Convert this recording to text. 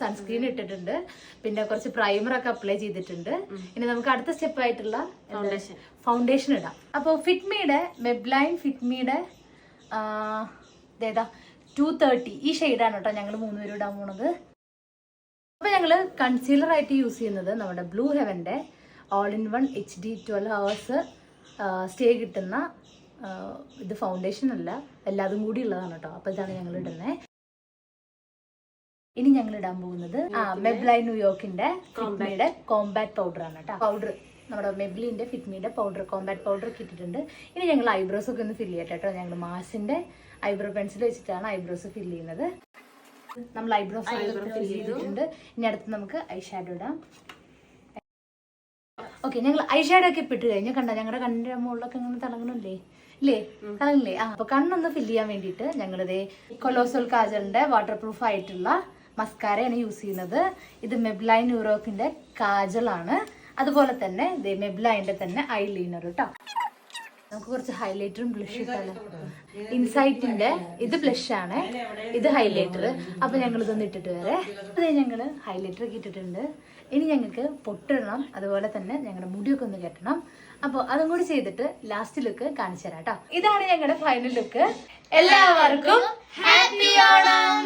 Sunscreen ഇട്ടിട്ടുണ്ട്, പിന്നെ കുറച്ച് പ്രൈമർ ഒക്കെ അപ്ലൈ ചെയ്തിട്ടുണ്ട്. ഇനി നമുക്ക് അടുത്ത സ്റ്റെപ്പ് ആയിട്ടുള്ള ഫൗണ്ടേഷൻ ഇടാം. അപ്പോൾ ഫിറ്റ്മിയുടെ മെബ്ലൈൻ ഫിറ്റ്മിയുടെ ഏതാ 230 ഈ ഷെയ്ഡാണ് കേട്ടോ ഞങ്ങൾ 3 പേരും ഇടാൻ പോണത്. അപ്പൊ ഞങ്ങള് കൺസീലർ ആയിട്ട് യൂസ് ചെയ്യുന്നത് നമ്മുടെ ബ്ലൂ ഹെവന്റെ all-in-one HD 12 hours സ്റ്റേ കിട്ടുന്ന ഇത് ഫൗണ്ടേഷൻ അല്ല, എല്ലാതും കൂടി ഉള്ളതാണ് കേട്ടോ. അപ്പൊ ഇതാണ് ഞങ്ങൾ ഇടുന്നത്. ഇനി ഞങ്ങൾ ഇടാൻ പോകുന്നത് മെബ്ലൈൻ ന്യൂയോർക്കിന്റെ ഫിറ്റ്മിയുടെ കോമ്പാക്ട് പൗഡർ ആണ് കേട്ടോ. പൗഡർ നമ്മുടെ മെബ്ലിന്റെ ഫിറ്റ്മിയുടെ പൗഡർ, കോമ്പാക്ട് പൗഡർ ഒക്കെ ഇട്ടിട്ടുണ്ട്. ഇനി ഞങ്ങൾ ഐബ്രോസ് ഒക്കെ ഒന്ന് ഫില്ല് ചെയ്യട്ടെ കേട്ടോ. ഞങ്ങൾ മാസിന്റെ ഐബ്രോ പെൻസിൽ വെച്ചിട്ടാണ് ഐബ്രോസ് ഫില്ല് ചെയ്യുന്നത്. നമ്മൾ ഐബ്രോസ് ഫില്ല് ചെയ്തിട്ടുണ്ട്. ഇനി അടുത്ത് നമുക്ക് ഐ ഷാഡോ ഇടാം. ഓക്കെ, ഞങ്ങൾ ഐ ഷാഡോ ഒക്കെ ഇട്ട് കഴിഞ്ഞാൽ കണ്ട ഞങ്ങളുടെ കണ്ണിന്റെ മുകളിലൊക്കെ ഇങ്ങനെ തിളങ്ങണില്ലേ? ഇല്ലേ, തിളങ്ങില്ലേ? അപ്പൊ കണ്ണൊന്ന് ഫില്ല് ചെയ്യാൻ വേണ്ടിയിട്ട് ഞങ്ങളിതേ കൊലോസൽ കാജലിന്റെ വാട്ടർ പ്രൂഫ് ആയിട്ടുള്ള മസ്കാരയാണ് യൂസ് ചെയ്യുന്നത്. ഇത് മെബ്ലൈൻ ന്യൂയോർക്കിന്റെ കാജലാണ്. അതുപോലെ തന്നെ മെബ്ലൈൻ്റെ തന്നെ ഐ ലൈനർ കേട്ടോ. നമുക്ക് കുറച്ച് ഹൈലൈറ്ററും ബ്ലഷ് ഇട്ടാലോ. ഇൻസൈറ്റിന്റെ ഇത് ബ്ലഷ് ആണ്, ഇത് ഹൈലൈറ്റർ. അപ്പൊ ഞങ്ങൾ ഇതൊന്ന് ഇട്ടിട്ട് വരെ. അത് ഞങ്ങള് ഹൈലൈറ്റർ ഒക്കെ ഇട്ടിട്ടുണ്ട്. ഇനി ഞങ്ങൾക്ക് പൊട്ടിടണം, അതുപോലെ തന്നെ ഞങ്ങളുടെ മുടിയൊക്കെ ഒന്ന് കെട്ടണം. അപ്പോൾ അതും കൂടി ചെയ്തിട്ട് ലാസ്റ്റ് ലുക്ക് കാണിച്ചു തരാം കേട്ടോ. ഇതാണ് ഞങ്ങളുടെ ഫൈനൽ ലുക്ക്. എല്ലാവർക്കും ഹാപ്പി ഓണം.